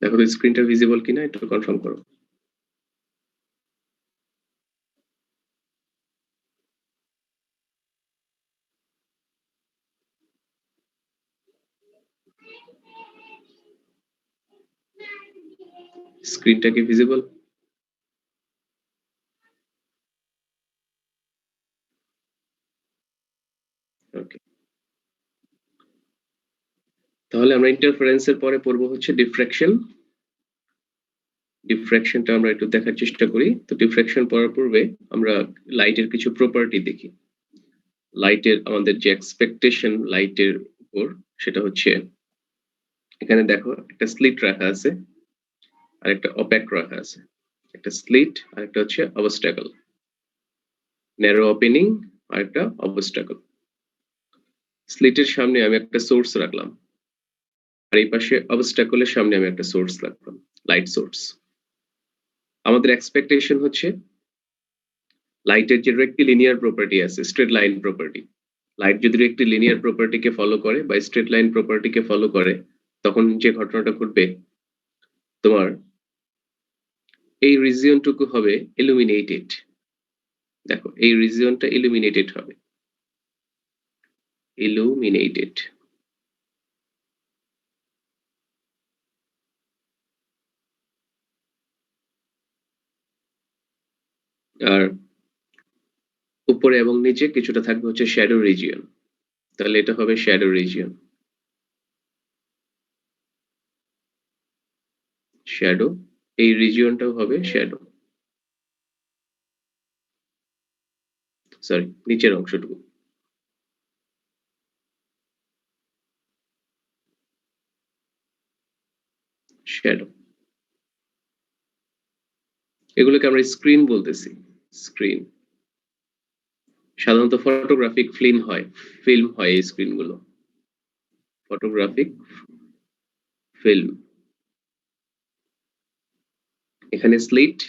দেখো তো স্ক্রিনটা ভিজিবল কিনা একটু কনফার্ম করো। স্ক্রিনটা কি ভিজিবল? ওকে, তাহলে আমরা ইন্টারফারেন্সের পরে পড়বো হচ্ছে ডিফ্রাকশন। ডিফ্রাকশনটা আমরা একটু দেখার চেষ্টা করি। তো ডিফ্রাকশন পড়ার পূর্বে আমরা লাইটের কিছু প্রপার্টি দেখি। লাইটের আমাদের যে এক্সপেকটেশন লাইটের উপর, সেটা হচ্ছে এখানে দেখো একটা স্লিট রাখা আছে আর একটা অপ্যাক রাখা আছে। একটা স্লিট আর একটা হচ্ছে অবস্টাকল, ন্যারো ওপেনিং আর একটা অবস্টাকল। স্লিটের সামনে আমি একটা সোর্স রাখলাম আর এই পাশে অবস্টাকলের সামনে আমি একটা সোর্স রাখলাম, লাইট সোর্স। আমাদের এক্সপেকটেশন হচ্ছে লাইটের যে রেক্টিলিনিয়ার প্রপার্টি আছে, স্ট্রেট লাইন প্রপার্টি, লাইট যদি একটি লিনিয়ার প্রপার্টিকে ফলো করে বা স্ট্রেট লাইন প্রপার্টিকে ফলো করে, তখন যে ঘটনাটা ঘটবে, তোমার এই রিজিয়নটুকু হবে ইলুমিনেটেড। দেখো এই রিজিয়নটা ইলুমিনেটেড হবে, ইলুমিনেটেড। আর উপরে এবং নিচে কিছুটা থাকবে হচ্ছে শ্যাডো রিজিয়ন, তাহলে এটা হবে শ্যাডো রিজিয়ন। শ্যাডো, এই রিজিয়নটাও হবে শ্যাডো, সরি নিচের অংশটুকু। শ্যাডো, এগুলোকে আমরা স্ক্রিন বলতেছি, স্ক্রিন। সাধারণত ফটোগ্রাফিক ফিল্ম হয় এই স্ক্রিনগুলো, ফটোগ্রাফিক ফিল্ম। এখানে স্লিট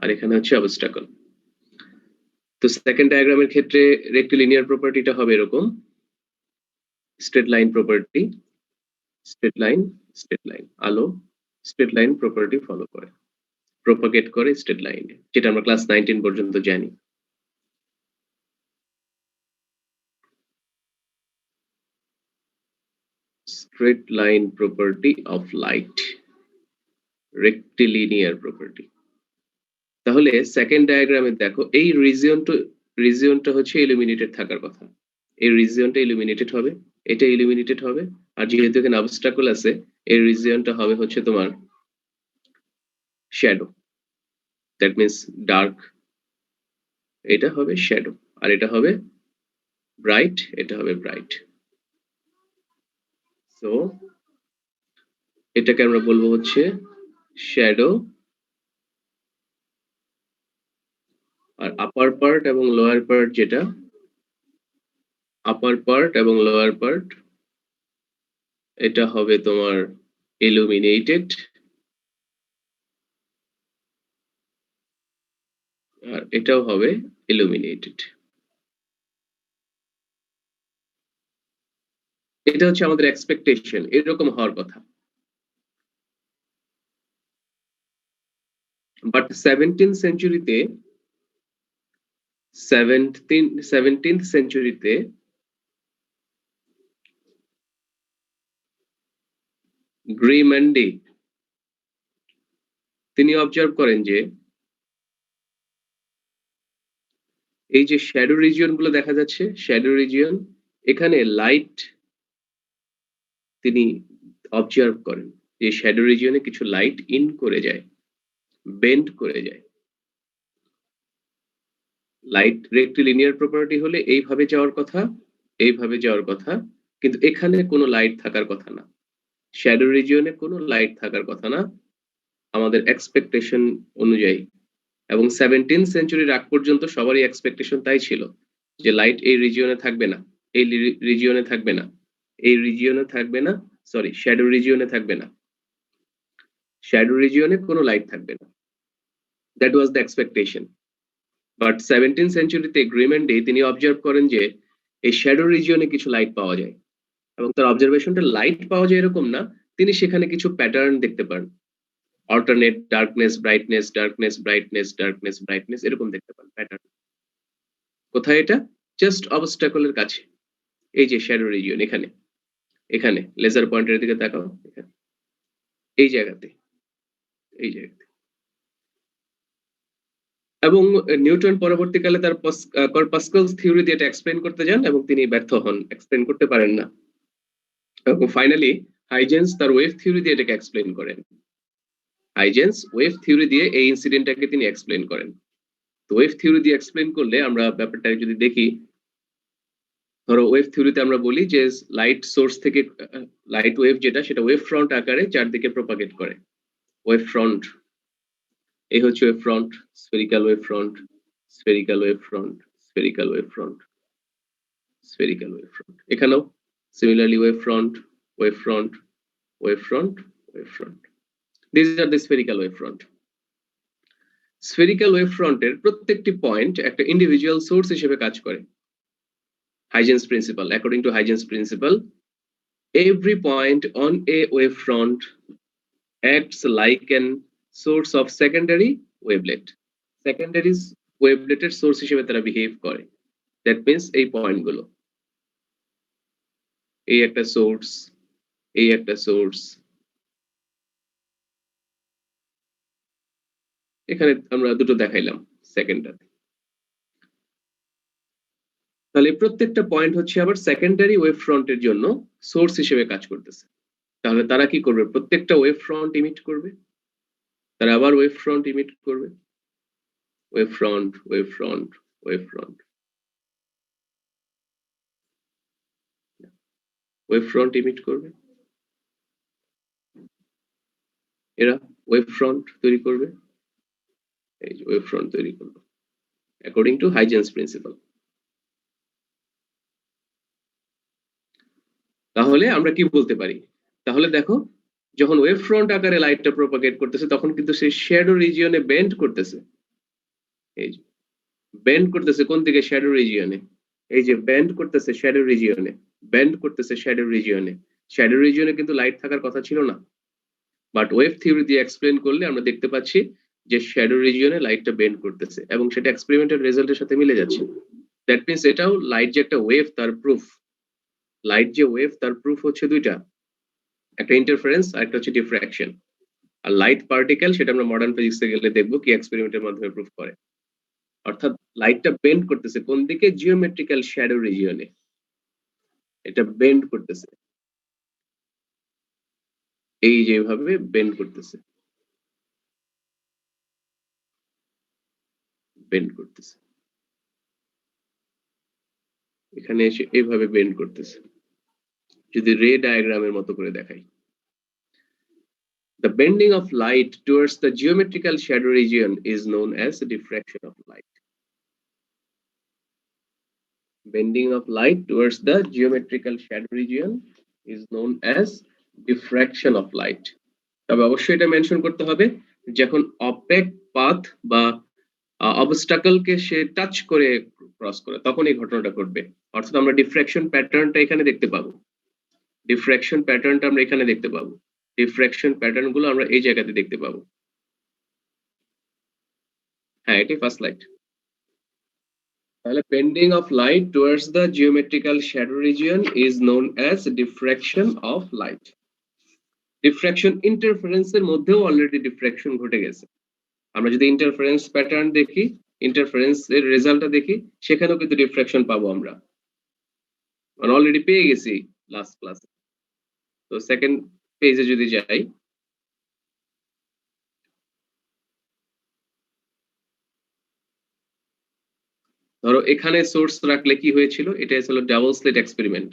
আর এখানে হচ্ছে অবস্টাকল। তো সেকেন্ড ডায়াগ্রামের ক্ষেত্রে রেক্টিলিনিয়ার প্রপার্টিটা হবে এরকম, straight line property, straight line, straight line, আলো স্ট্রেট লাইন প্রপার্টি ফলো করে, প্রপাগেট করে স্ট্রেট লাইনে, যেটা আমরা ক্লাস 19 পর্যন্ত জানি। Straight line property of light, rectilinear property. তাহলে সেকেন্ড ডায়াগ্রামে দেখো এই রিজিয়নটা হচ্ছে ইলুমিনেটেড থাকার কথা, এই রিজিয়নটা ইলুমিনেটেড হবে, এটা ইলুমিনেটেড হবে। আর যেহেতু এখানে অবস্টাকল আছে, এই রিজিয়নটা হবে হচ্ছে তোমার শ্যাডো, দ্যাট মিন্স ডার্ক। এটা হবে শ্যাডো আর এটা হবে ব্রাইট, এটা হবে ব্রাইট। সো এটাকে আমরা বলবো হচ্ছে শ্যাডো, আর আপার পার্ট এবং লোয়ার পার্ট, যেটা আপার পার্ট এবং লোয়ার পার্ট, এটা হবে তোমার ইলুমিনেটেড আর এটাও হবে ইলুমিনেটেড। এটা হচ্ছে আমাদের এক্সপেকটেশন, এরকম হওয়ার কথা। বাট 17th সেঞ্চুরিতে গ্রিম্যান্ডি তিনি অবজার্ভ করেন যে এই যে শ্যাডো রিজিয়ন গুলো দেখা যাচ্ছে, শ্যাডো রিজিয়ন, এখানে লাইট তিনি অবজার্ভ করেন যে শ্যাডো রিজিয়নে কিছু লাইট ইন করে যায়, বেন্ড করে যায়। লাইট রেক্টিলিনিয়ার প্রপার্টি হলে এইভাবে যাওয়ার কথা, এইভাবে যাওয়ার কথা, কিন্তু এখানে কোনো লাইট থাকার কথা না, শ্যাডো রিজিয়নে কোনো লাইট থাকার কথা না আমাদের এক্সপেকটেশন অনুযায়ী। এবং 17th সেঞ্চুরির আগ পর্যন্ত সবারই এক্সপেকটেশন তাই ছিল যে লাইট এই রিজিয়নে থাকবে না, এই রিজিয়নে থাকবে না, এই রিজিয়নে থাকবে না, সরি শ্যাডো রিজিয়নে থাকবে না, শ্যাডো রিজিয়নে কোনো লাইট থাকবে না। That was the expectation. But 17th সেঞ্চুরিতে গ্রিম্যান্ডি তিনি অবজার্ভ করেন যে এই শ্যাডো রিজিয়নে কিছু লাইট পাওয়া যায়, এবং তার অবজারভেশনটা লাইট পাওয়া যায় এরকম না, তিনি সেখানে কিছু প্যাটার্ন দেখতে পান, alternate darkness brightness darkness brightness darkness brightness এরকম দেখতে পান প্যাটার্ন। কোথায় এটা? জাস্ট অবস্টাকলের কাছে, এই যে শ্যাডো রিজিয়ন, এখানে এখানে লেজার পয়েন্টের দিকে তাকাও, এখানে এই জায়গাতে, এই জায়গাতে। এবং নিউটন পরবর্তীকালে তার কর্পাসকলস থিওরি দিয়ে এটা এক্সপ্লেইন করতে যান এবং তিনি ব্যর্থ হন, এক্সপ্লেইন করতে পারেন না। এবং ফাইনালি হাইজেন্স তার ওয়েভ থিওরি দিয়ে এটাকে এক্সপ্লেইন করেন। হাইজেন্স ওয়েভ থিওরি দিয়ে এই ইনসিডেন্টটাকে তিনি এক্সপ্লেইন করেন। তো ওয়েভ থিওরি দিয়ে এক্সপ্লেইন করলে আমরা ব্যাপারটা যদি দেখি, ধরো ওয়েভ থিওরিতে আমরা বলি যে লাইট সোর্স থেকে লাইট ওয়েভ যেটা, সেটা ওয়েভ ফ্রন্ট আকারে চারদিকে প্রপাগেট করে। ওয়েভ ফ্রন্ট, এই হচ্ছে wave front, spherical wave front, spherical wave front, spherical wave front, spherical wave front. এখানেও similarly wave front, wave front, wave front, wave front. This are the spherical wave front. Spherical wave ফ্রন্টের প্রত্যেকটি point একটা individual source হিসেবে কাজ করে। Huygens principle. According to Huygens principle, every point on a wavefront acts like an source of secondary wavelet. Secondary wavelet এর source হিসেবে তারা behave করে। That means এই পয়েন্ট গুলো, এই একটা সোর্স, এই একটা সোর্স, এখানে আমরা দুটো দেখাইলাম সেকেন্ডারি। তাহলে প্রত্যেকটা পয়েন্ট হচ্ছে আবার সেকেন্ডারি ওয়েভ ফ্রন্টের জন্য সোর্স হিসেবে কাজ করতেছে। তাহলে তারা কি করবে? প্রত্যেকটা ওয়েভ ফ্রন্ট ইমিট করবে, তারা আবার ওয়েভ ফ্রন্ট ইমিট করবে, wave front, wave front, wave front, wave front emit করবে, এরা ওয়েভ ফ্রন্ট তৈরি করবে, এই যে ওয়েভ ফ্রন্ট তৈরি করবে অ্যাকর্ডিং টু হাইজেন্স প্রিন্সিপাল। তাহলে আমরা কি বলতে পারি? তাহলে দেখো, যখন ওয়েভ ফ্রন্ট আকারে লাইটটা প্রপাগেট করতেছে তখন কিন্তু সেই শ্যাডো রিজিয়নে বেন্ড করতেছে, এই যে বেন্ড করতেছে কোন দিকে? শ্যাডো রিজিয়নে। এই যে বেন্ড করতেছে শ্যাডো রিজিয়নে, বেন্ড করতেছে শ্যাডো রিজিয়নে। শ্যাডো রিজিয়নে কিন্তু লাইট থাকার কথা ছিল না, বাট ওয়েভ থিওরি দিয়ে এক্সপ্লেন করলে আমরা দেখতে পাচ্ছি যে শ্যাডো রিজিয়নে লাইটটা বেন্ড করতেছে এবং সেটা এক্সপেরিমেন্টাল রেজাল্টের সাথে মিলে যাচ্ছে। দ্যাট মিন্স এটাও লাইট যে একটা ওয়েভ তার প্রুফ। লাইট যে ওয়েভ তার প্রুফ হচ্ছে দুইটা, একটা ইন্টারফারেন্স আর একটা হচ্ছে ডিফ্রাকশন। আর লাইট পার্টিকেল সেটা আমরা মডার্ন ফিজিক্সে গেলে দেখবো কি এক্সপেরিমেন্টের মাধ্যমে প্রুফ করে। অর্থাৎ লাইটটা বেন্ড করতেছে কোন দিকে? জিওমেট্রিক্যাল শ্যাডো রিজিয়নে এটা বেন্ড করতেছে, এই যেভাবে বেন্ড করতেছে, বেন্ড করতেছে, এখানে এসে এইভাবে বেন্ড করতেছে। যদি রে ডায়াগ্রামের মতো করে দেখাই, the bending of light towards the geometrical shadow region is known as diffraction of light. Bending of light towards the geometrical shadow region is known as diffraction of light. তবে অবশ্যই এটা মেনশন করতে হবে, যখন অপেক পাথ বা অবস্টাকলকে সে touch করে cross করে তখন এই ঘটনাটা ঘটবে। অর্থাৎ আমরা ডিফ্রাকশন প্যাটার্নটা এখানে দেখতে পাবো, ডিফ্রাকশন প্যাটার্নটা আমরা এখানে দেখতে পাবো, ডিফ্রাকশন প্যাটার্ন গুলো আমরা এই জায়গাতে দেখতে পাবো। হ্যাঁ, এটাই ফার্স্ট লাইট। তাহলে bending of light towards the geometrical shadow region is known as diffraction of light. Diffraction interference এর মধ্যেও অলরেডি ডিফ্রাকশন ঘটে গেছে। আমরা যদি ইন্টারফারেন্স প্যাটার্ন দেখি, ইন্টারফারেন্স এর রেজাল্টটা দেখি, সেখানেও কিন্তু ডিফ্রাকশন পাবো আমরা, মানে অলরেডি পেয়ে গেছি লাস্ট ক্লাসে। তো সেকেন্ড পেজে যদি যাই, ধরো এখানে সোর্স রাখলে কি হয়েছিল? এটা ছিল ডাবল স্লিট এক্সপেরিমেন্ট,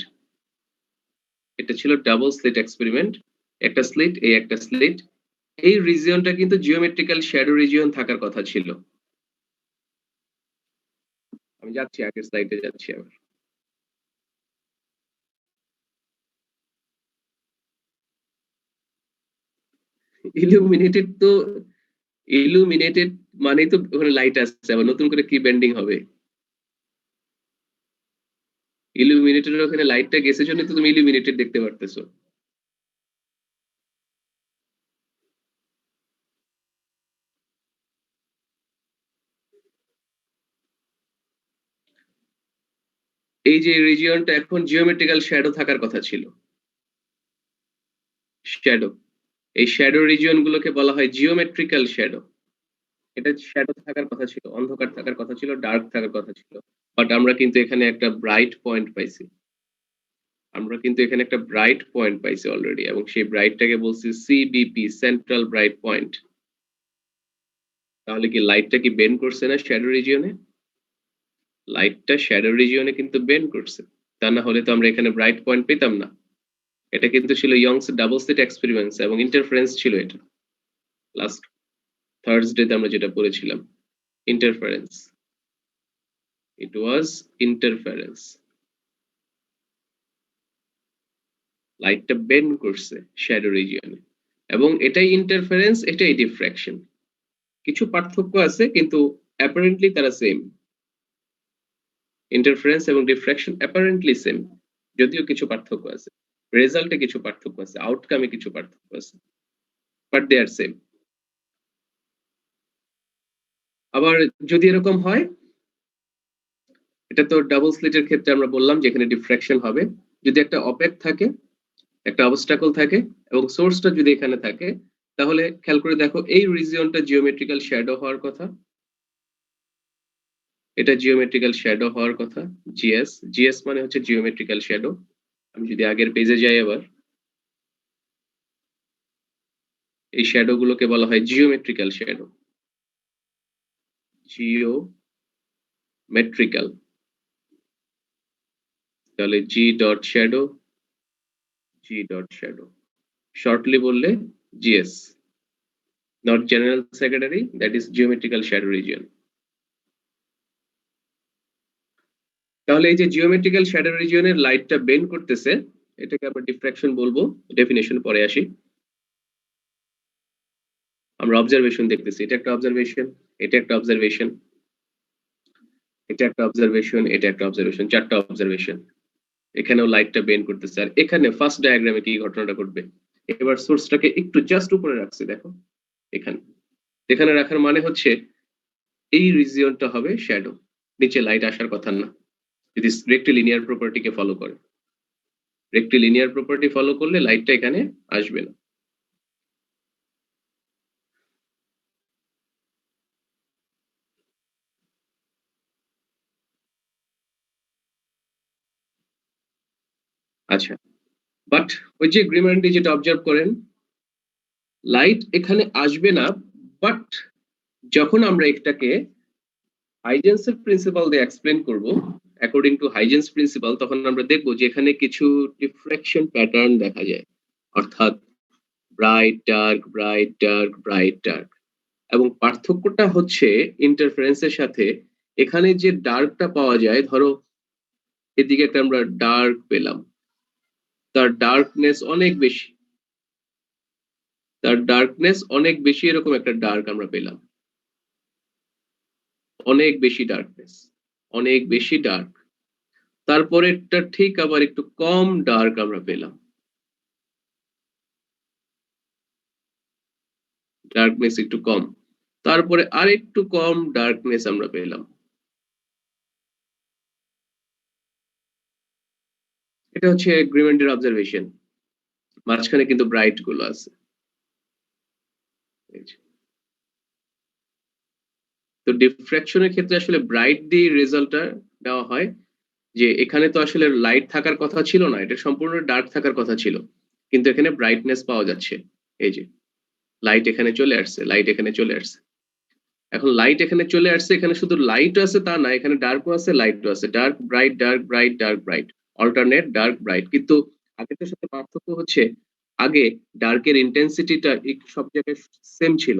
এটা ছিল ডাবল স্লিট এক্সপেরিমেন্ট, একটা স্লিট, এই একটা স্লিট। এই রিজিয়নটা কিন্তু জিওমেট্রিক্যাল শ্যাডো রিজিয়ন থাকার কথা ছিল। আমি যাচ্ছি আগের স্লাইডে যাচ্ছি আবার। ইলুমিনেটেড তো ইলুমিনেটেড মানেই তো ওখানে লাইট আসছে, আবার নতুন করে কি বেন্ডিং হবে? ইলুমিনেটরের ওখানে লাইটটা গেছে জন্য তো তুমি ইলুমিনেটেড দেখতে পারতেছো। এই যে রিজিয়নটা এখন জিওমেট্রিক্যাল শ্যাডো থাকার কথা ছিল, শ্যাডো, এই শ্যাডো রিজিয়ন গুলোকে বলা হয় জিওমেট্রিক্যাল শ্যাডো। এটা শ্যাডো থাকার কথা ছিল, অন্ধকার থাকার কথা ছিল, ডার্ক থাকার কথা ছিল, বাট আমরা কিন্তু এখানে একটা ব্রাইট পয়েন্ট পাইছি, আমরা কিন্তু এখানে একটা ব্রাইট পয়েন্ট পাইছি অলরেডি, এবং সেই ব্রাইটটাকে বলছি সিবিপি, সেন্ট্রাল ব্রাইট পয়েন্ট। তাহলে কি লাইটটা কি বেন্ড করছে না শ্যাডো রিজিয়নে? লাইটটা শ্যাডো রিজিয়নে কিন্তু বেন্ড করছে, তা না হলে তো আমরা এখানে ব্রাইট পয়েন্ট পেতাম না। এটা কিন্তু ছিল ইয়ংস ডাবল স্লিট এক্সপেরিমেন্টস, এবং ইন্টারফারেন্স ছিল এটা। লাস্ট থার্সডেতে আমরা যেটা পড়েছিলাম, ইন্টারফারেন্স, ইট ওয়াজ ইন্টারফারেন্স। লাইটটা বেন্ড করছে শ্যাডো রিজিয়নে, এবং এটাই ইন্টারফারেন্স, এটাই ডিফ্র্যাকশন। কিছু পার্থক্য আছে কিন্তু অ্যাপারেন্টলি তারা সেম। ইন্টারফারেন্স এবং ডিফ্র্যাকশন অ্যাপারেন্টলি সেম, যদিও কিছু পার্থক্য আছে, রেজাল্টে কিছু পার্থক্য আছে, আউটকামে কিছু পার্থক্য আছে, বাট দে আর সেম। আবার যদি এরকম হয়, এটা তো ডাবল স্লিটের ক্ষেত্রে আমরা বললাম যে এখানে ডিফ্র্যাকশন হবে। যদি একটা অপেক থাকে, একটা অবস্টাকল থাকে, এবং সোর্সটা যদি এখানে থাকে, তাহলে খেয়াল করে দেখো এই রিজিয়নটা জিওমেট্রিক্যাল শ্যাডো হওয়ার কথা, এটা জিওমেট্রিক্যাল শ্যাডো হওয়ার কথা, জিএস, জিএস মানে হচ্ছে জিওমেট্রিক্যাল শ্যাডো। আমি যদি আগের পেজে যাই আবার, এই শ্যাডো গুলোকে বলা হয় জিওমেট্রিক্যাল শ্যাডো, জিওমেট্রিক্যাল। তাহলে G dot shadow, G dot shadow, shortly বললে GS, not general secretary, that is geometrical shadow region. তাহলে এই যে জিওমেট্রিক্যাল শ্যাডো রিজিয়নের লাইটটা বেন্ড করতেছে, এটাকে আমরা ডিফ্র্যাকশন বলবো, ডেফিনেশন পরে আসি। আমরা অবজারভেশন দেখতেছি, এটা একটা অবজারভেশন, এটা একটা অবজারভেশন, এটা একটা অবজারভেশন, এটা একটা অবজারভেশন, চারটা অবজারভেশন। এখানেও লাইটটা বেন্ড করতেছে, আর এখানে ফার্স্ট ডায়াগ্রামে কি ঘটনাটা ঘটবে, এবার সোর্সটাকে একটু জাস্ট উপরে রাখছি, দেখো এখানে, এখানে রাখার মানে হচ্ছে এই রিজিয়নটা হবে শ্যাডো, নিচে লাইট আসার কথা না, যদি রেক্টিলিনিয়ার প্রপার্টিকে ফলো করে। রেক্টিলিনিয়ার প্রপার্টি ফলো করলে লাইটটা এখানে আসবে না। আচ্ছা, বাট ওই যে গ্রিমান্ডি যেটা অবজার্ভ করেন, লাইট এখানে আসবে না, বাট যখন আমরা এটাকে হাইজেন্সের প্রিন্সিপাল দিয়ে এক্সপ্লেন করব, অ্যাকর্ডিং টু হাইজেন্স প্রিন্সিপাল, তখন আমরা দেখব যে এখানে কিছু ডিফ্রাকশন প্যাটার্ন দেখা যায়, অর্থাৎ bright dark, bright dark, bright dark. এবং পার্থক্যটা হচ্ছে ইন্টারফারেন্সের সাথে, এখানে যে ডার্কটা পাওয়া যায়, ধরো এদিকে একটা আমরা ডার্ক পেলাম, তার ডার্কনেস অনেক বেশি, তার ডার্কনেস অনেক বেশি, এরকম একটা ডার্ক আমরা পেলাম, অনেক বেশি ডার্কনেস, অনেক বেশি ডার্ক। তারপরেরটা ঠিক আবার একটু কম ডার্ক আমরা পেলাম, ডার্কনেস একটু কম, তারপরে আর একটু কম ডার্কনেস আমরা পেলাম। এটা হচ্ছে গ্রিমেন্টের অবজারভেশন, মাঝখানে কিন্তু ব্রাইট গুলো আছে। তো ডিফ্রাকশনের ক্ষেত্রে আসলে ব্রাইট দিয়ে রেজাল্টটা দেওয়া হয়, যে এখানে তো আসলে লাইট থাকার কথা ছিল না, এটা সম্পূর্ণ ডার্ক থাকার কথা ছিল, কিন্তু এখানে ব্রাইটনেস পাওয়া যাচ্ছে। এই যে লাইট এখানে চলে আসছে, লাইট এখানে চলে আসছে। এখন লাইট এখানে চলে আসছে, এখানে শুধু লাইট আছে তা না, এখানে ডার্কও আছে, লাইটও আছে, dark bright, dark bright, dark bright, alternate dark bright. কিন্তু আগেটার সাথে পার্থক্য হচ্ছে, আগে ডার্কের ইন্টেন্সিটিটা সব জায়গায় সেম ছিল,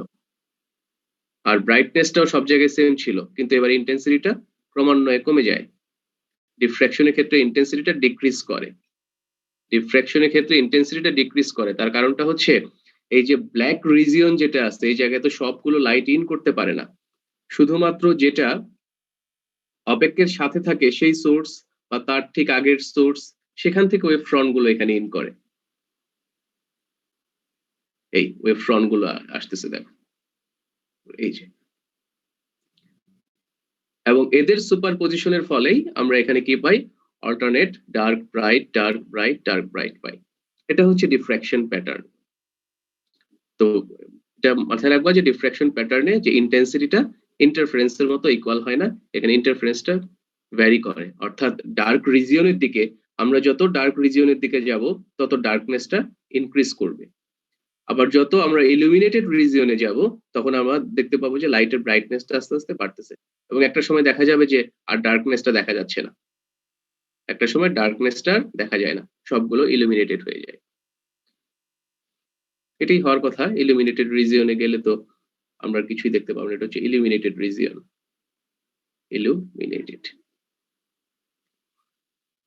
আর ব্রাইটনেসটাও সব জায়গায় সেম ছিল, কিন্তু এবার ইন্টেন্সিটিটা ক্রমান্বয়ে কমে যায়। ডিফ্র্যাকশনের ক্ষেত্রে ইন্টেন্সিটিটা ডিক্রিজ করে, ডিফ্র্যাকশনের ক্ষেত্রে ইন্টেন্সিটিটা ডিক্রিজ করে। তার কারণটা হচ্ছে, এই যে ব্ল্যাক রিজিয়ন যেটা আছে, এই জায়গায় তো সবগুলো লাইট ইন করতে পারে না, শুধুমাত্র যেটা অপেক্ষের সাথে থাকে সেই সোর্স বা তার ঠিক আগের সোর্স, সেখান থেকে ওয়েভ ফ্রন্ট গুলো এখানে ইন করে। এই ওয়েভ ফ্রন্ট গুলো আসতেছে, দেখো এই যে, এবং এদের সুপার পজিশনের ফলেই আমরা এখানে কি পাই, alternate dark bright dark bright dark bright পাই। এটা হচ্ছে ডিফ্র্যাকশন প্যাটার্ন। তো এটা মাথায় রাখবা যে ডিফ্র্যাকশন প্যাটার্নে যে ইন্টেন্সিটিটা ইন্টারফারেন্সের মতো ইকুয়াল হয় না, এখানে ইন্টারফারেন্সটা ভ্যারি করে। অর্থাৎ ডার্ক রিজিয়নের দিকে, আমরা যত ডার্ক রিজিয়নের দিকে যাব তত ডার্কনেসটা ইনক্রিজ করবে। আবার যত আমরা ইলুমিনেটেড রিজিয়নে যাব তখন আমরা দেখতে পাবো যে লাইটের ব্রাইটনেসটা আস্তে আস্তে বাড়তেছে, এবং একটা সময় দেখা যাবে যে আর ডার্কনেসটা দেখা যাচ্ছে না। একটা সময় ডার্কনেসটা দেখা যায় না, সবগুলো ইলুমিনেটেড হয়ে যায়। এটাই হওয়ার কথা। ইলুমিনেটেড রিজিয়নে গেলে তো আমরা কিছুই দেখতে পাবো না, এটা হচ্ছে ইলুমিনেটেড রিজিয়ন। ইলুমিনেটেড,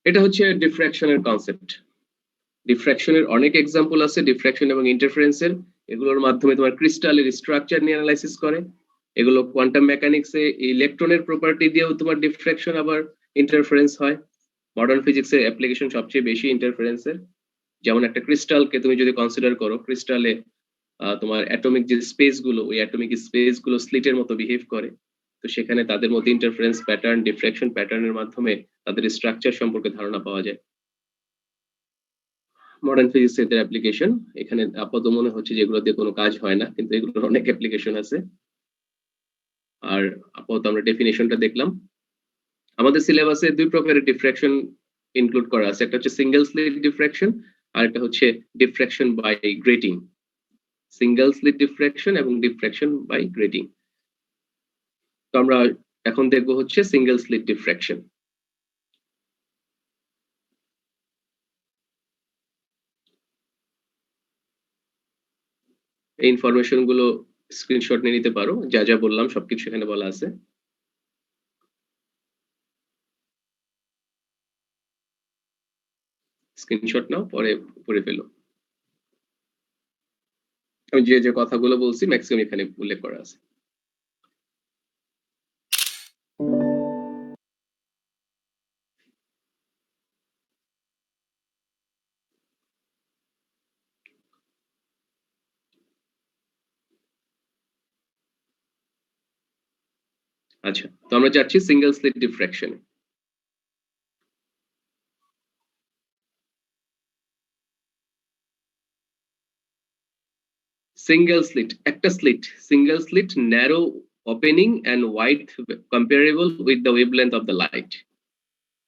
এটা হচ্ছে ডিফ্র্যাকশনের কনসেপ্ট। ডিফ্র্যাকশনের অনেক এক্সাম্পল আছে, ডিফ্র্যাকশন এবং ইন্টারফারেন্সের। এগুলোর মাধ্যমে তোমার ক্রিস্টালের স্ট্রাকচার নিয়ে অ্যানালাইসিস করে। এগুলো কোয়ান্টাম মেকানিক্সে ইলেকট্রনের প্রপার্টি দিয়েও তোমার ডিফ্র্যাকশন আবার ইন্টারফারেন্স হয়। মডার্ন ফিজিক্সের অ্যাপ্লিকেশন সবচেয়ে বেশি ইন্টারফারেন্সের। যেমন একটা ক্রিস্টালকে তুমি যদি কনসিডার করো, ক্রিস্টালে তোমার অ্যাটমিক যে স্পেস গুলো, ওই অ্যাটমিক স্পেস গুলো স্লিটের মতো বিহেভ করে। তো সেখানে তাদের মধ্যে ইন্টারফারেন্স প্যাটার্ন, ডিফ্র্যাকশন প্যাটার্নের মাধ্যমে তাদের স্ট্রাকচার সম্পর্কে ধারণা পাওয়া যায়। মডার্ন ফিজিক্স এর অ্যাপ্লিকেশন এখানে আপাতত মনে হচ্ছে যে এগুলো দিয়ে কোনো কাজ হয় না, কিন্তু এগুলোর অনেক অ্যাপ্লিকেশন আছে। আর আপাতত আমরা ডেফিনেশনটা দেখলাম। আমাদের সিলেবাসে দুই প্রকারের ডিফ্র্যাকশন ইনক্লুড করা আছে, একটা হচ্ছে সিঙ্গেল স্লিট ডিফ্র্যাকশন, আর একটা হচ্ছে diffraction by grating. Single slit diffraction এবং ডিফ্র্যাকশন বাই গ্রেটিং। তো আমরা এখন দেখবো হচ্ছে সিঙ্গেল স্লিট ডিফ্র্যাকশন। এই ইনফরমেশন গুলো স্ক্রিনশট নিয়ে নিতে পারো, যা যা বললাম সবকিছু এখানে বলা আছে। স্ক্রিনশট নাও, পরে পড়ে ফেলো। আমি যে যে কথাগুলো বলছি ম্যাক্সিমাম এখানে উল্লেখ করা আছে। আচ্ছা, তো আমরা যাচ্ছি সিঙ্গেল স্লিট ডিফ্র্যাকশনে। সিঙ্গেল স্লিট, একটা slit, single slit, narrow opening and wide comparable with the wavelength of the light.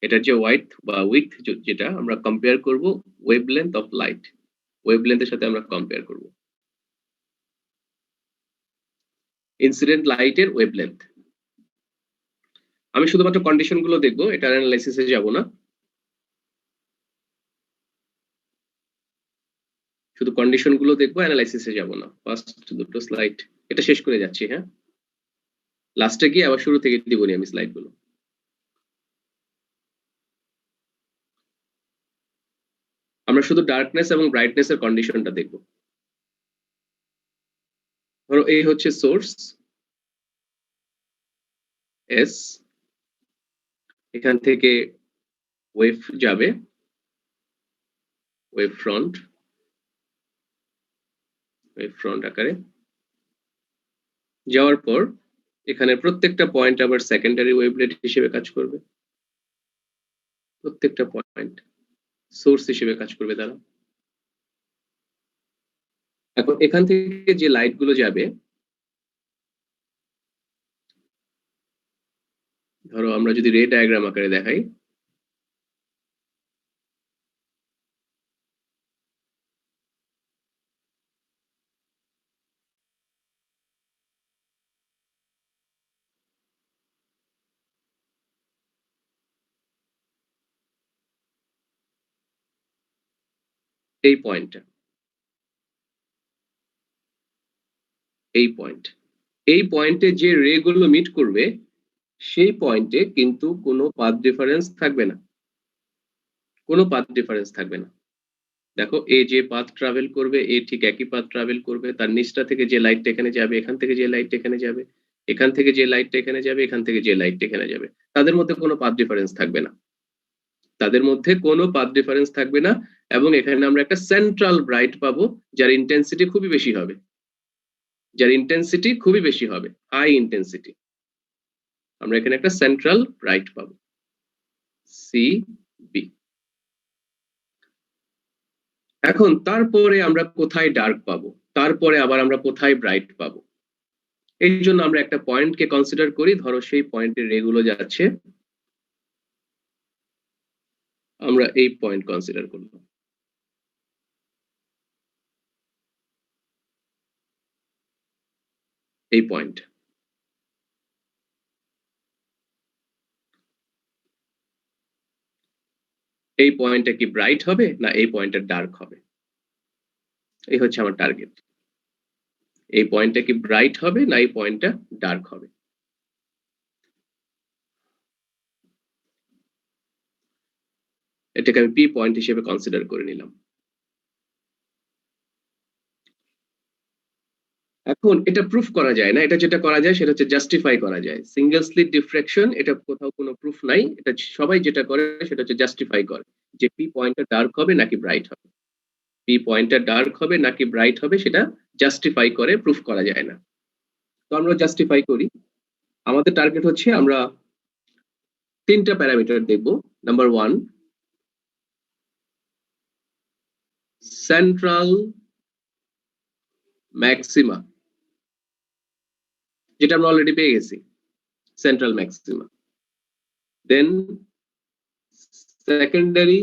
এটার যে ওয়াইড বা উইথ যেটা আমরা কম্পেয়ার করব ওয়েভলেন্থ অফ লাইট, ওয়েভলেন্থের সাথে আমরা কম্পেয়ার করব ইনসিডেন্ট লাইটের ওয়েভলেন্থ। আমি শুধুমাত্র কন্ডিশন গুলো দেখবো, এটা অ্যানালাইসিসে যাব না। শুধু কন্ডিশন গুলো দেখবো, অ্যানালাইসিসে যাব না। ফার্স্ট দুটো স্লাইড এটা শেষ করে যাচ্ছি, হ্যাঁ, লাস্টে গিয়ে আবার শুরু থেকে দিবনি আমি স্লাইড গুলো। আমরা শুধু ডার্কনেস এবং ব্রাইটনেস এর কন্ডিশনটা দেখব। ধরো এই হচ্ছে সোর্স এস, এখান থেকে ওয়েভ যাবে, ওয়েভ ফ্রন্ট আকারে যাওয়ার পর এখানে প্রত্যেকটা পয়েন্ট আবার সেকেন্ডারি ওয়েভলেট হিসেবে কাজ করবে। প্রত্যেকটা পয়েন্ট সোর্স হিসেবে কাজ করবে তারা। এখন এখান থেকে যে লাইট গুলো যাবে, ধরো আমরা যদি রে ডায়াগ্রাম আকারে দেখাই, এই পয়েন্টটা, এই পয়েন্ট, এই পয়েন্টে যে রে গুলো মিট করবে সেই পয়েন্টে কিন্তু কোনো পাথ ডিফারেন্স থাকবে না, কোনো পাথ ডিফারেন্স থাকবে না। দেখো এ যে পাথ ট্রাভেল করবে, এ ঠিক একই পাথ ট্রাভেল করবে, তার নিচটা থেকে যে লাইটটা এখানে যাবে, এখান থেকে যে লাইটটা এখানে যাবে, এখান থেকে যে লাইটটা এখানে যাবে, এখান থেকে যে লাইটটা এখানে যাবে, তাদের মধ্যে কোনো পাথ ডিফারেন্স থাকবে না। তাদের মধ্যে কোনো পাথ ডিফারেন্স থাকবে না এবং এখানে আমরা একটা সেন্ট্রাল ব্রাইট পাবো যার ইন্টেন্সিটি খুবই বেশি হবে, হাই ইন্টেন্সিটি। আমরা এখানে একটা সেন্ট্রাল ব্রাইট পাবো সি বি। এখন তারপরে আমরা কোথায় ডার্ক পাবো, তারপরে আবার আমরা কোথায় ব্রাইট পাবো, এই জন্য আমরা একটা পয়েন্টকে কনসিডার করি। ধরো সেই পয়েন্টের রেগুলো যাচ্ছে, আমরা এই পয়েন্ট কনসিডার করলাম। এই পয়েন্ট, এই পয়েন্টটা কি ব্রাইট হবে না এই পয়েন্টটা ডার্ক হবে, এই হচ্ছে আমার টার্গেট। এই পয়েন্টটা কি ব্রাইট হবে না এই পয়েন্টটা ডার্ক হবে। এটাকে আমি পি পয়েন্ট হিসেবে কনসিডার করে নিলাম। এখন এটা প্রুফ করা যায় না, এটা যেটা করা যায় সেটা হচ্ছে জাস্টিফাই করা যায়। সিঙ্গেল স্লিট ডিফ্রাকশন, এটা কোথাও কোনো প্রুফ নাই, এটা সবাই যেটা করে সেটা হচ্ছে জাস্টিফাই করে যে পি পয়েন্টটা ডার্ক হবে নাকি ব্রাইট হবে, পি পয়েন্টটা ডার্ক হবে নাকি ব্রাইট হবে সেটা জাস্টিফাই করে, প্রুফ করা যায় না। তো আমরা জাস্টিফাই করি। আমাদের টার্গেট হচ্ছে আমরা তিনটা প্যারামিটার দেখব। নাম্বার 1, সেন্ট্রাল ম্যাক্সিমা, যেটা আমরা অলরেডি পেয়ে গেছি, সেন্ট্রাল ম্যাক্সিমা। দেন সেকেন্ডারি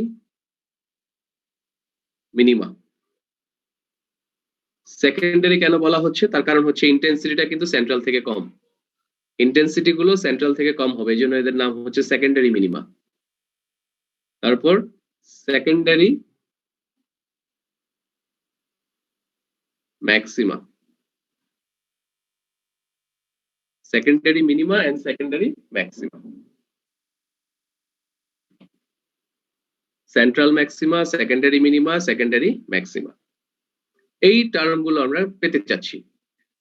মিনিমা। সেকেন্ডারি কেন বলা হচ্ছে, তার কারণ হচ্ছে ইন্টেন্সিটিটা কিন্তু সেন্ট্রাল থেকে কম, ইন্টেন্সিটি গুলো সেন্ট্রাল থেকে কম হবে, এই জন্য এদের নাম হচ্ছে সেকেন্ডারি মিনিমা। তারপর secondary maxima, secondary minima and secondary maxima. Central maxima, secondary minima, secondary maxima, এই টার্মগুলো আমরা পেতে চাচ্ছি।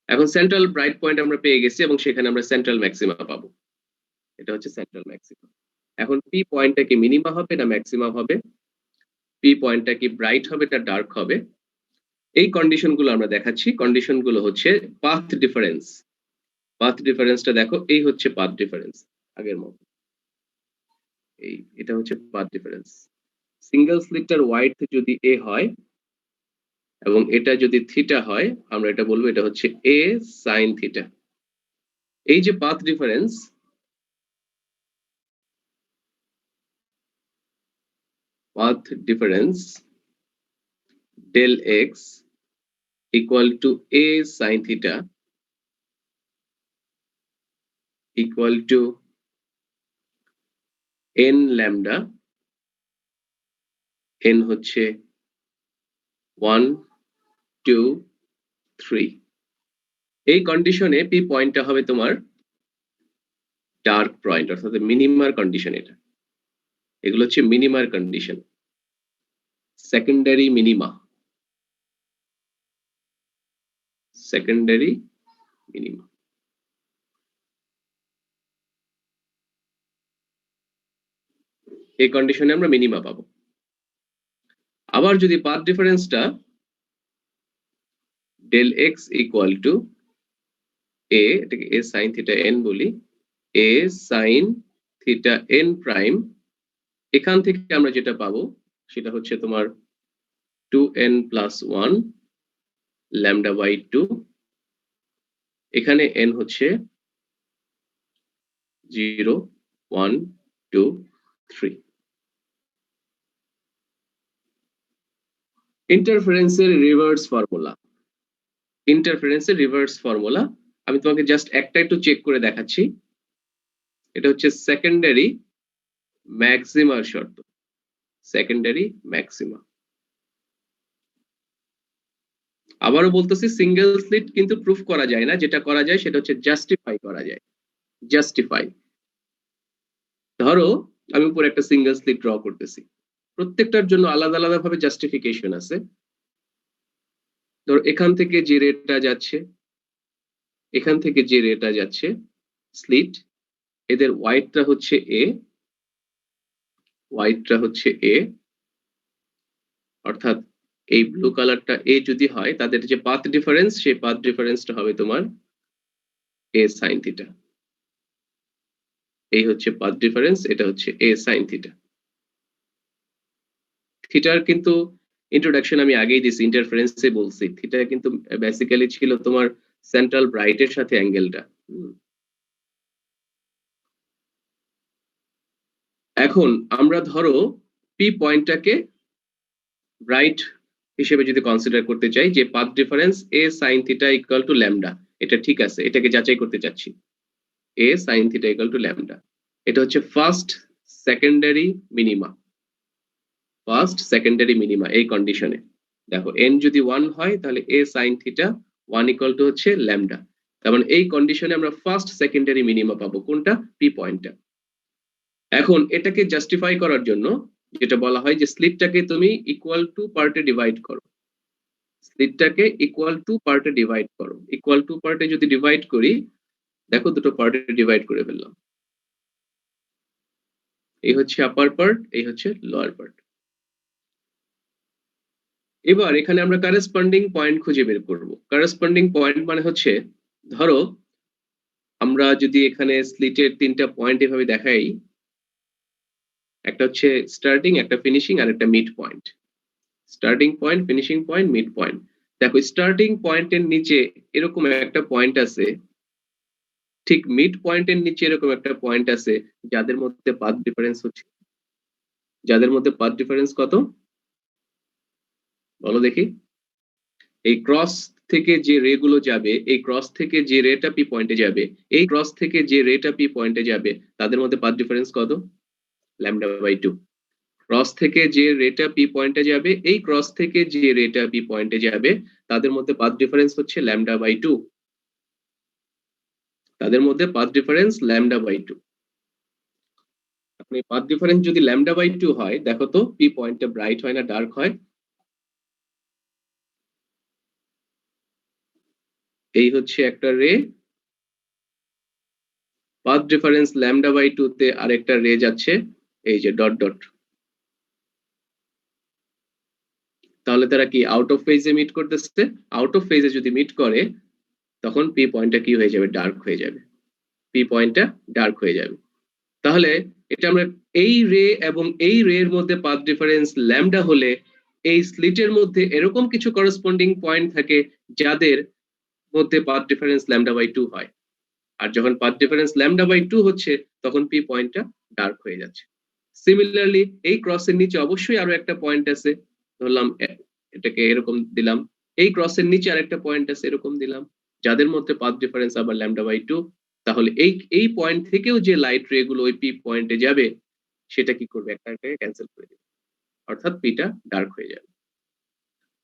এখন সেন্ট্রাল ব্রাইট পয়েন্ট আমরা পেয়ে গেছি এবং সেখানে আমরা সেন্ট্রাল ম্যাক্সিমা পাবো, এটা হচ্ছে সেন্ট্রাল ম্যাক্সিমা। এখন পি পয়েন্টটা কি মিনিমা হবে না ম্যাক্সিমা হবে, পি পয়েন্টটা কি ব্রাইট হবে না ডার্ক হবে, এই কন্ডিশনগুলো আমরা দেখাচ্ছি। কন্ডিশনগুলো হচ্ছে পাথ ডিফারেন্স। পাথ ডিফারেন্সটা দেখো, এই হচ্ছে পাথ ডিফারেন্স, আগের মতো এই, এটা হচ্ছে পাথ ডিফারেন্স। সিঙ্গেল স্লিটটার ওয়াইড যদি এ হয় এবং এটা যদি থিটা হয়, আমরা এটা বলবো এটা হচ্ছে এ সাইন থিটা। এই যে path difference, path difference del x equal to a sin theta equal to n lambda, n হচ্ছে 1 2 3। এই কন্ডিশনে পি পয়েন্টটা হবে তোমার ডার্ক পয়েন্ট, অর্থাৎ মিনিমার কন্ডিশন। এটা এগুলো হচ্ছে মিনিমার condition, secondary minima, secondary minima. এই কন্ডিশনে আমরা মিনিমা পাবো। আবার যদি পাথ ডিফারেন্সটা del x equal to a, এটাকে a sin theta n বলি, a sin theta n prime, এখান থেকে আমরা যেটা পাবো সেটা হচ্ছে তোমার 2n plus 1 lambda by 2, এখানে n হচ্ছে 0 1 2 3। ইন্টারফারেন্সের রিভার্স ফর্মুলা, ইন্টারফারেন্সের রিভার্স ফর্মুলা আমি তোমাকে জাস্ট একটা একটু চেক করে দেখাচ্ছি। এটা হচ্ছে সেকেন্ডারি ম্যাক্সিমার শর্ত, সেকেন্ডারি ম্যাক্সিমা। আবারও বলতেছি, সিঙ্গেল স্লিট কিন্তু প্রুফ করা যায় না, যেটা করা যায় সেটা হচ্ছে জাস্টিফাই করা যায়, জাস্টিফাই। ধরো আমি উপরে একটা সিঙ্গেল স্লিট ড্র করতেছি, প্রত্যেকটার জন্য আলাদা আলাদা ভাবে জাস্টিফিকেশন আছে। ধরো এখান থেকে যে রেটা যাচ্ছে, এখান থেকে যে রেটা যাচ্ছে স্লিট, এদের ওয়াইডটা হচ্ছে এ, হোয়াইটটা হচ্ছে এ, অর্থাৎ এই ব্লু কালারটা এ যদি হয় তাদের যে পাথ ডিফারেন্স সেই পাথ ডিফারেন্সটা হবে তোমার এ সাইন থিটা। এই হচ্ছে পাথ ডিফারেন্স, এটা হচ্ছে এ সাইন থিটা। থিটার কিন্তু ইন্ট্রোডাকশন আমি আগেই দিছি, ইন্টারফারেন্সে বলছি। থিটা কিন্তু বেসিক্যালি ছিল তোমার সেন্ট্রাল ব্রাইটের সাথে অ্যাঙ্গেলটা। এখন আমরা ধরো পি পয়েন্টটাকে ব্রাইট হিসেবে যদি কনসিডার করতে চাই, যে path difference a sine theta equal to lambda, এটা ঠিক আছে, এটাকে যাচাই করতে চাচ্ছি। A sine theta equal to lambda, এটা হচ্ছে first secondary minima. First secondary minima এই কন্ডিশনে দেখো n যদি 1 হয় তাহলে a sin theta 1 equal two হচ্ছে ল্যামডা। তার মানে এই কন্ডিশনে আমরা ফার্স্ট সেকেন্ডারি মিনিমা পাবো কোনটা, পি পয়েন্টটা। এখন এটাকে জাস্টিফাই করার জন্য যেটা বলা হয় যে স্লিটটাকে তুমি ইকুয়াল টু পার্টে ডিভাইড করো। স্লিটটাকে ইকুয়াল টু পার্টে ডিভাইড করো। ইকুয়াল টু পার্টে যদি ডিভাইড করি, দেখো দুটো পার্টে ডিভাইড করে ফেললাম। এই হচ্ছে আপার পার্ট, এই হচ্ছে লোয়ার পার্ট। এবার এখানে আমরা কারেসপন্ডিং পয়েন্ট খুঁজে বের করব। কারেসপন্ডিং পয়েন্ট মানে হচ্ছে, ধরো আমরা যদি এখানে স্লিটের তিনটা পয়েন্ট এভাবে দেখাই, একটা হচ্ছে স্টার্টিং, একটা ফিনিশিং আর একটা mid point. Starting point, finishing point, mid point. দেখো স্টার্টিং পয়েন্টের নিচে এরকম একটা পয়েন্ট আছে, ঠিক মিড পয়েন্টের নিচে এরকম একটা পয়েন্ট আছে, যাদের মধ্যে পাথ ডিফারেন্স হচ্ছে, যাদের মধ্যে পাথ ডিফারেন্স কত বলো দেখি। এই ক্রস থেকে যে রে গুলো যাবে, এই ক্রস থেকে যে রেটা পি পয়েন্টে যাবে, এই ক্রস থেকে যে রেটা পি পয়েন্টে যাবে, তাদের মধ্যে পাথ ডিফারেন্স কত, ল্যামডা বাই 2। ক্রস থেকে যে রেটা পি পয়েন্টে যাবে, এই ক্রস থেকে যে রেটা পি পয়েন্টে যাবে, তাদের মধ্যে পাথ ডিফারেন্স হচ্ছে ল্যামডা বাই 2। তাদের মধ্যে পাথ ডিফারেন্স ল্যামডা বাই 2। আপনি পাথ ডিফারেন্স যদি ল্যামডা বাই 2 হয়, দেখো তো পি পয়েন্টটা ব্রাইট হয় না ডার্ক হয়। এই হচ্ছে একটা রে, পাথ ডিফারেন্স ল্যামডা বাই 2 তে আরেকটা রে যাচ্ছে, এই যে ডট ডট। তাহলে তারা কি আউট অফ ফেজে মিট করতেছে? আউট অফ ফেজে যদি মিট করে, তখন পি পয়েন্টটা কি হয়ে যাবে, ডার্ক হয়ে যাবে। পি পয়েন্টটা ডার্ক হয়ে যাবে। তাহলে এটা আমরা এই রে এবং এই রে এর মধ্যে পাথ ডিফারেন্স ল্যামডা হলে, এই স্লিটের মধ্যে এরকম কিছু করসপন্ডিং পয়েন্ট থাকে যাদের মধ্যে পাথ ডিফারেন্স ল্যামডা বাই 2 হয়। আর যখন পাথ ডিফারেন্স ল্যামডা বাই 2 হচ্ছে, তখন পি পয়েন্টটা ডার্ক হয়ে যাচ্ছে। সিমিলারলি এই ক্রসের নিচে অবশ্যই আরো একটা পয়েন্ট আছে, ধরলাম এটাকে এরকম দিলাম। এই ক্রসের নিচে আরেকটা পয়েন্ট আছে, এরকম দিলাম, যাদের মধ্যে পাথ ডিফারেন্স আবার ল্যামডা বাই 2। তাহলে এই পয়েন্ট থেকেও যে লাইট রে গুলো ওই পি পয়েন্টে যাবে, সেটা কি করবে, একটাকে ক্যান্সেল করে দেবে, অর্থাৎ পিটা ডার্ক হয়ে যাবে।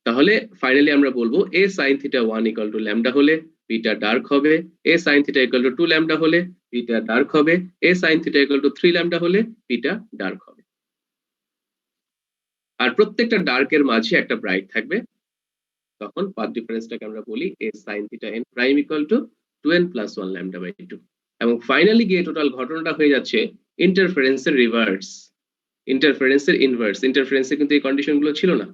তাহলে ফাইনালি আমরা বলবো a sine theta 1 equal to lambda হলে পিটা ডার্ক হবে, a sine theta equal to 2 lambda হলে পিটা ডার্ক হবে, a sine theta equal to 3 lambda হলে পিটা ডার্ক হবে। আর প্রত্যেকটা ডার্কের মাঝে একটা ব্রাইট থাকবে। তখন পাথ ডিফারেন্সটাকে আমরা বলি a sine theta n prime equal to 2n plus 1 lambda by 2। এবং ফাইনালি গিয়ে টোটাল ঘটনাটা হয়ে যাচ্ছে ইন্টারফারেন্সের রিভার্স, ইন্টারফারেন্সের ইনভার্স। ইন্টারফারেন্সে কিন্তু এই কন্ডিশনগুলো ছিল না।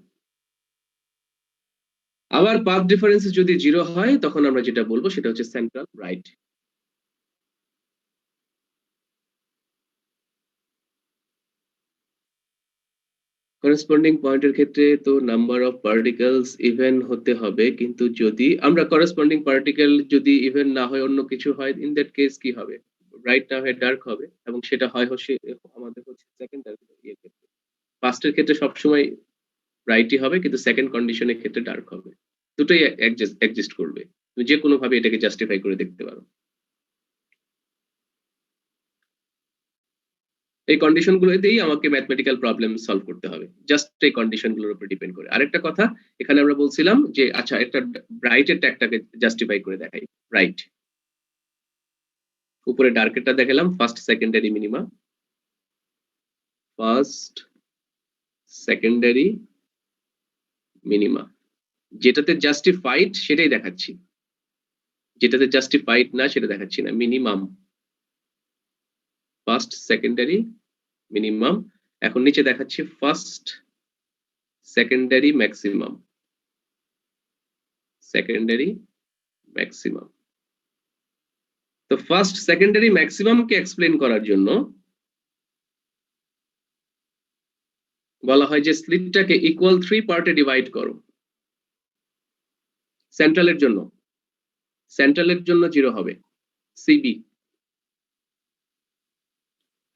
আবার পাথ ডিফারেন্স যদি 0 হয়, তখন আমরা যেটা বলবো সেটা হচ্ছে সেন্ট্রাল রাইট। করেসপন্ডিং পয়েন্টের ক্ষেত্রে তো নাম্বার অফ পার্টিকেলস ইভেন হতে হবে, কিন্তু যদি আমরা করেসপন্ডিং পার্টিকেল যদি ইভেন না হয়, অন্য কিছু হয়, ইন দ্যাট কেস কি হবে, ব্রাইট না হয়ে ডার্ক হবে। এবং সেটা হয় হচ্ছে আমাদের হচ্ছে সেকেন্ডারি ক্ষেত্রে। ফার্স্টের ক্ষেত্রে সবসময় ব্রাইটই হবে, কিন্তু সেকেন্ড কন্ডিশনের ক্ষেত্রে ডার্ক হবে। দুটোই এক্সিস্ট করবে, তুমি যে কোনো ভাবে এটাকে জাস্টিফাই করে দেখতে পারো। এই কন্ডিশন গুলোতেই আমাকে ম্যাথমেটিক্যাল প্রবলেম সলভ করতে হবে, জাস্ট এই কন্ডিশন গুলোর উপর ডিপেন্ড করে। আরেকটা কথা, এখানে আমরা বলছিলাম যে আচ্ছা একটা ব্রাইটের ট্যাগটাকে জাস্টিফাই করে দেখাই। ব্রাইট, উপরে ডার্কেরটা দেখালাম, first secondary minima, first secondary minima. যেটাতে জাস্টিফাইড সেটাই দেখাচ্ছি, যেটাতে জাস্টিফাইড না সেটা দেখাচ্ছি না। মিনিমাম, ফার্স্ট সেকেন্ডারি মিনিমাম, এখন নিচে দেখাচ্ছি first secondary maximum, secondary maximum. তো ফার্স্ট সেকেন্ডারি ম্যাক্সিমামকে এক্সপ্লেন করার জন্য বলা হয় যে স্লিটটাকে ইকুয়াল 3 পার্টে ডিভাইড করো। সেন্ট্রালের জন্য 0 হবে সিবি।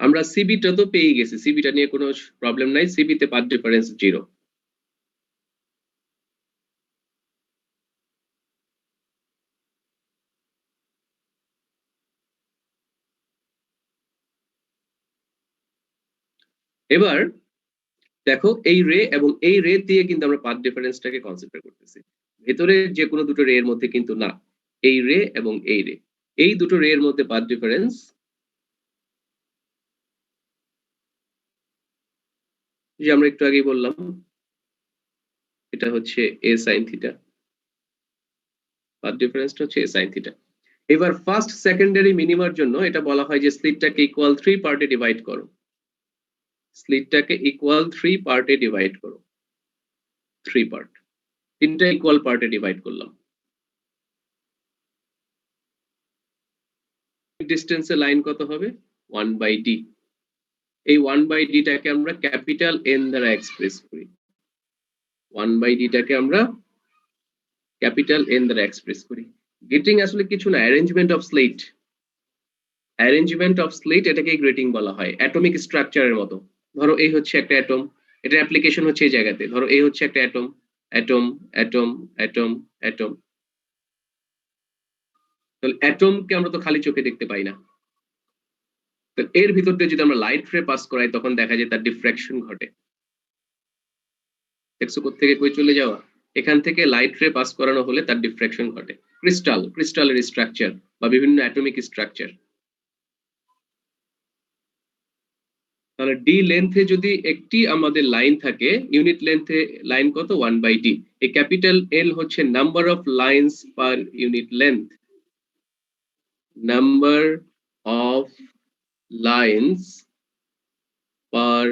আমরা সিবিটা তো পেয়ে গেছি, সিবিটা নিয়ে কোনো প্রবলেম নাই, সিবিতে পাথ ডিফারেন্স 0। এবার দেখো এই রে এবং এই রে দিয়ে কিন্তু আমরা পাথ ডিফারেন্সটাকে কনসিডার করতেছি, ভেতরে যে কোনো দুটো রে এর মধ্যে কিন্তু না, এই রে এবং এই রে, এই দুটো রে এর মধ্যে পাথ ডিফারেন্স যে আমরা একটু আগেই বললাম এটা হচ্ছে a sin থিটা, পাথ ডিফারেন্সটা হচ্ছে a sin থিটা। এবার ফার্স্ট সেকেন্ডারি মিনিমার জন্য এটা বলা হয় যে স্লিটটাকে ইকুয়াল 3 পার্টে ডিভাইড করো, স্লিটটাকে ইকুয়াল 3 পার্টে ডিভাইড করো, 3 পার্ট, তিনটা ইকুয়াল পার্টে ডিভাইড করলাম। ডিস্টেন্সে লাইন কত হবে 1/d, এই 1/d টাকে আমরা ক্যাপিটাল N দ্বারা এক্সপ্রেস করি, 1/d টাকে আমরা ক্যাপিটাল N দ্বারা এক্সপ্রেস করি। গ্রেটিং আসলে কিছু না, arrangement of slit, arrangement of slit এটাকে গ্রেটিং বলা হয়, অ্যাটমিক স্ট্রাকচারের মতো। ধরো এই হচ্ছে একটা অ্যাটম, এটার অ্যাপ্লিকেশন হচ্ছে এই জায়গাতে, ধরো এই হচ্ছে একটা atom, atom atom atom atom. তাহলে অ্যাটমকে আমরা তো খালি চোখে দেখতে পাই না, তো এর ভিতর দিয়ে যদি আমরা লাইট রে পাস করাই তখন দেখা যায় তার ডিফ্র্যাকশন ঘটে। দেখছো কোত্থেকে কই চলে যাওয়া, এখান থেকে লাইট রে পাস করানো হলে তার ডিফ্র্যাকশন ঘটে। ক্রিস্টাল, ক্রিস্টালের স্ট্রাকচার বা বিভিন্ন অ্যাটমিক স্ট্রাকচার। তাহলে ডি লেন্থে যদি একটি আমাদের লাইন থাকে, ইউনিট লেন্থে লাইন কত 1/d, এই ক্যাপিটাল এল হচ্ছে number of lines per unit length, number of lines per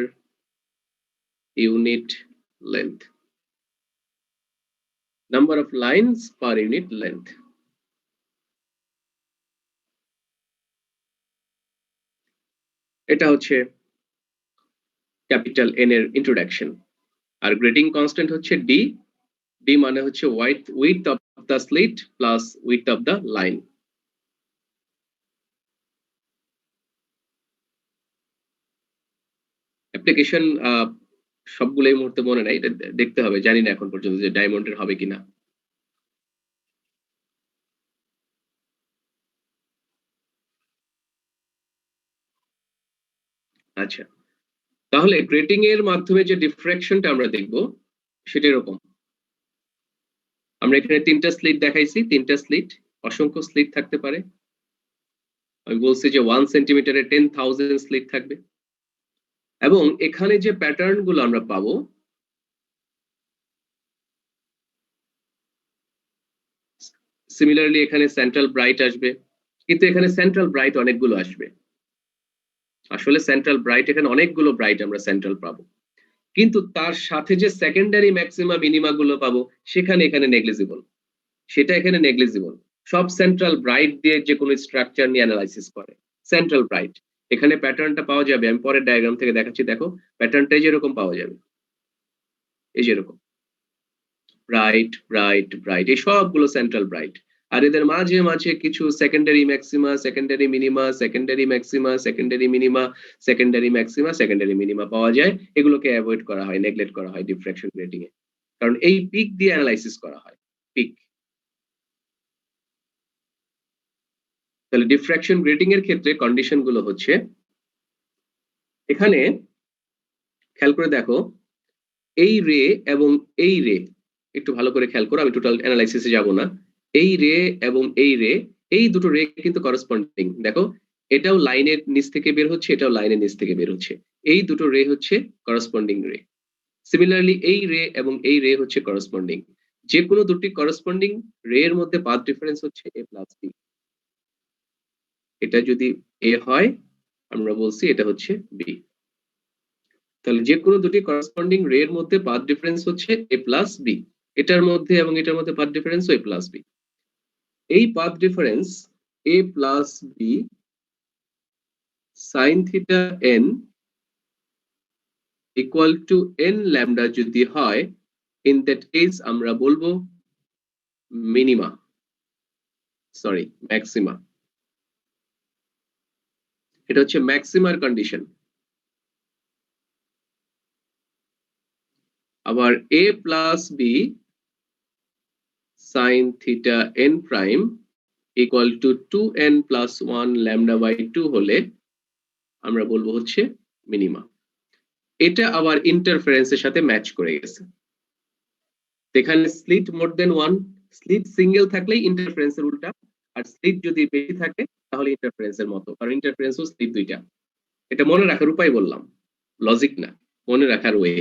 unit length, number of lines per unit length. এটা হচ্ছে ক্যাপিটাল এন এর ইন্ট্রোডাকশন। আর গ্রেটিং কনস্ট্যান্ট হচ্ছে ডি, ডি মানে হচ্ছে width of the slit plus width of the line. Application সবগুলো এই মুহূর্তে মনে নাই, এটা দেখতে হবে, জানি না এখন পর্যন্ত যে ডায়মন্ডের হবে কিনা। আচ্ছা, তাহলে গ্রেটিং এর মাধ্যমে যে ডিফ্রাকশনটা আমরা দেখব সেটা এরকম। আমরা এখানে তিনটা স্লিট দেখাইছি, তিনটা স্লিট, অসংখ্য স্লিট থাকতে পারে। আমি বলছি যে 1 সেন্টিমিটারে 10,000 স্লিট থাকবে, এবং এখানে যে প্যাটার্ন গুলো আমরা পাবো সিমিলারলি এখানে সেন্ট্রাল ব্রাইট আসবে, কিন্তু এখানে সেন্ট্রাল ব্রাইট অনেকগুলো আসবে, আসলে সেন্ট্রাল ব্রাইট এখানে অনেকগুলো ব্রাইট আমরা সেন্ট্রাল পাবো, কিন্তু তার সাথে যে সেকেন্ডারি ম্যাক্সিমা মিনিমা গুলো পাবো সেখানে এখানে নেগলিজিবল, সেটা এখানে নেগলিজিবল। সব সেন্ট্রাল ব্রাইট দিয়ে যে কোনো স্ট্রাকচার নিয়ে অ্যানালাইসিস করে সেন্ট্রাল ব্রাইট, এখানে প্যাটার্নটা পাওয়া যাবে, আমি পরের ডায়াগ্রাম থেকে দেখাচ্ছি, দেখো প্যাটার্নটাই যেরকম পাওয়া যাবে, এই যেরকম ব্রাইট ব্রাইট ব্রাইট, এই সবগুলো সেন্ট্রাল ব্রাইট। আর এদের মাঝে মাঝে কিছু secondary maxima, secondary minima, secondary maxima, secondary minima, secondary maxima, secondary minima পাওয়া যায়, এগুলোকে অ্যাভয়েড করা হয়, নেগলেক্ট করা হয় ডিফ্রাকশন গ্রেটিং এ, কারণ এই পিক দিয়ে অ্যানালাইসিস করা হয়, পিক। তাহলে ডিফ্রাকশন গ্রেটিং এর ক্ষেত্রে কন্ডিশন গুলো হচ্ছে, এখানে খেয়াল করে দেখো এই রে এবং এই রে, একটু ভালো করে খেয়াল করো, আমি টোটাল অ্যানালাইসিসে যাব না, এই রে এবং এই রে, এই দুটো রে কিন্তু করসপন্ডিং, দেখো এটাও লাইনের নিচ থেকে বের হচ্ছে, এটাও লাইনের নিচ থেকে বের হচ্ছে, এই দুটো রে হচ্ছে করসপন্ডিং রে। সিমিলারলি এই রে এবং এই রে হচ্ছে করসপন্ডিং, যে কোনো দুটি করসপন্ডিং রে এর মধ্যে পাথ ডিফারেন্স হচ্ছে a প্লাস b, এটা যদি a হয় আমরা বলছি এটা হচ্ছে b। তাহলে যে কোনো দুটি করসপন্ডিং রে এর মধ্যে পাথ ডিফারেন্স হচ্ছে a প্লাস b, এটার মধ্যে এবং এটার মধ্যে path difference a plus b। এই path difference a plus b sin theta n equal to n lambda যদি হয়, ইন দ্যাট কেস আমরা বলবো মিনিমা, সরি ম্যাক্সিমা। এটা হচ্ছে ম্যাক্সিমার কন্ডিশন। আবার a plus b sin theta n prime equal to 2n plus 1 lambda by 2 হলে আমরা বলবো হচ্ছে মিনিমা। এটা আবার ইন্টারফারেন্সের সাথে ম্যাচ করে গেছে। এখানে স্লিট মোর দেন ওয়ান, স্লিট সিঙ্গেল থাকলেই ইন্টারফারেন্সের উল্টা, আর স্লিট যদি বেশি থাকে তাহলে ইন্টারফারেন্সের মতো, কারণ ইন্টারফারেন্স ও স্লিট দুইটা। এটা মনে রাখার উপায় বললাম, লজিক না, মনে রাখার ওয়ে।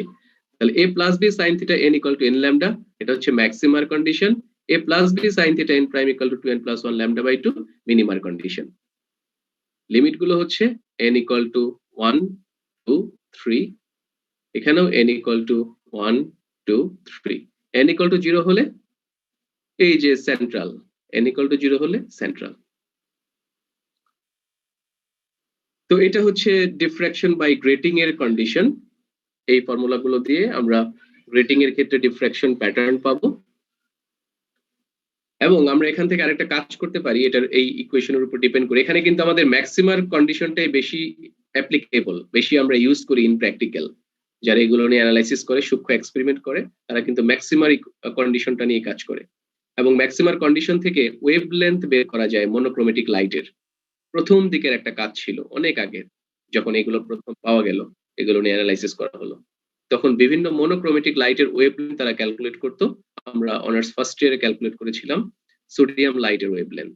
তাহলে a plus b sin theta n equal to n lambda, এটা হচ্ছে ম্যাক্সিমার condition. a plus b sin theta n prime equal to 2n plus 1 lambda by 2 মিনিমার কন্ডিশন। লিমিট গুলো হচ্ছে n ইকুয়াল টু 1 2 3, এখানেও n equal two 1 2 3। n equal two 0 হলে এই যে সেন্ট্রাল, n ইকুয়াল টু 0 হলে সেন্ট্রাল। তো এটা হচ্ছে ডিফ্রাকশন বাই গ্রেটিং এর কন্ডিশন। এই ফর্মুলা গুলো দিয়ে আমরা গ্রেটিং এর ক্ষেত্রে ডিফ্রাকশন প্যাটার্ন পাবো, এবং আমরা এখান থেকে আরেকটা কাজ করতে পারি এটার এই ইকুয়েশনের উপর ডিপেন্ড করে। এখানে কিন্তু আমাদের ম্যাক্সিমার কন্ডিশনটাই বেশি অ্যাপ্লিকেবল, বেশি আমরা ইউজ করি ইন প্র্যাকটিক্যাল। যারা এগুলো নিয়ে অ্যানালাইসিস করে, সূক্ষ্ম এক্সপেরিমেন্ট করে, তারা কিন্তু ম্যাক্সিমার কন্ডিশনটা নিয়ে কাজ করে। এবং ম্যাক্সিমার কন্ডিশন থেকে ওয়েভলেন্থ বের করা যায় মনোক্রোমেটিক লাইটের। প্রথম দিকের একটা কাজ ছিল অনেক আগে, যখন এগুলো প্রথম পাওয়া গেল, এগুলো নিয়ে অ্যানালাইসিস করা হলো, তখন বিভিন্ন মনোক্রোমেটিক লাইটের ওয়েভলেন্থ তারা ক্যালকুলেট করতো। আমরা অনার্স ফার্স্ট ইয়ারে ক্যালকুলেট করেছিলাম সোডিয়াম লাইটের wavelength.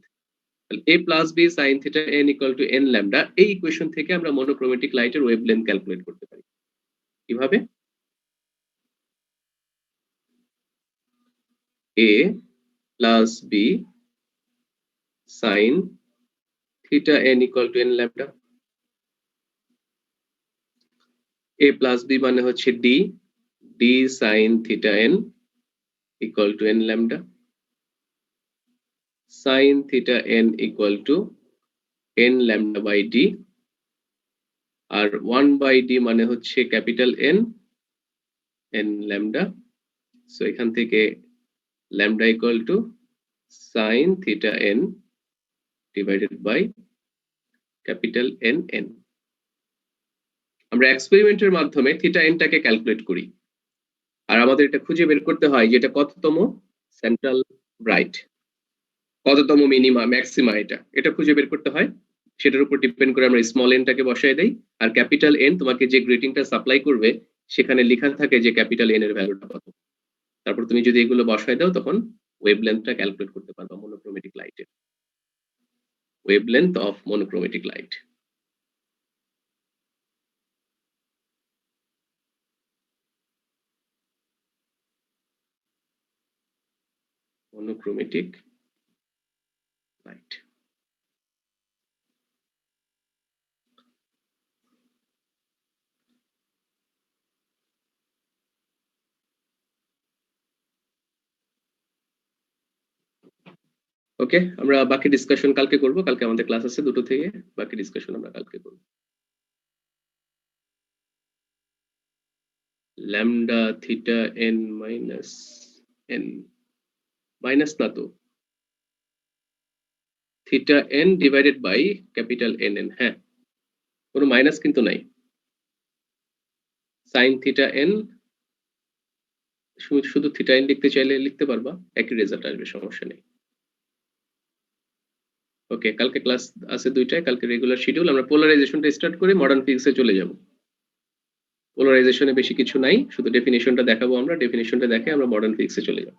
a plus b sin theta n equal to n lambda, এই ইকুয়েশন থেকে আমরা মনোক্রোমেটিক লাইটের ওয়েভলেন্থ ক্যালকুলেট করতে পারি। কিভাবে? a plus b sin theta n equal to n lambda. a plus b মানে হচ্ছে d, d sin theta n equal to n lambda. sin theta n equal to n lambda by d, আর 1 by d মানে হচ্ছে capital n, n lambda. So এখান থেকে lambda equal to sin theta n divided by capital n n। আমরা এক্সপেরিমেন্টের মাধ্যমে theta n টাকে calculate করি, আর আমাদের এটা খুঁজে বের করতে হয় যে এটা কততম সেন্ট্রাল ব্রাইট, কততম মিনিমা ম্যাক্সিমা, এটা খুঁজে বের করতে হয়। সেটার উপর ডিপেন্ড করে আমরা স্মল n টাকে বসায় দেই, আর ক্যাপিটাল n তোমাকে যে গ্রেটিংটা সাপ্লাই করবে সেখানে লেখা থাকে যে ক্যাপিটাল n এর ভ্যালুটা কত। তারপর তুমি যদি এগুলো বসায় দাও তখন ওয়েভলেন্থটা ক্যালকুলেট করতে পারবা মনোক্রোমেটিক লাইটের, wavelength of monochromatic light. monochromatic light. Okay, আমরা বাকি ডিসকাশন কালকে করব। কালকে আমাদের ক্লাস আছে 2টো থেকে, বাকি ডিসকাশন আমরা কালকে করব। Lambda theta n minus n, minus না তো, theta n divided by capital n n। হ্যাঁ, কোনো মাইনাস কিন্তু নাই। সাইন থিটা n, শুধু থিটা n লিখতে চাইলে লিখতে পারবা, একই রেজাল্ট আসবে, সমস্যা নেই। ওকে, কালকে ক্লাস আছে 2টায়, কালকে রেগুলার শিডিউল। আমরা পোলারাইজেশনটা স্টার্ট করে মডার্ন ফিজিক্সে চলে যাব। পোলারাইজেশনে বেশি কিছু নাই, শুধু ডেফিনিশনটা দেখাবো আমরা, ডেফিনিশনটা দেখে আমরা মডার্ন ফিজিক্সে চলে যাব।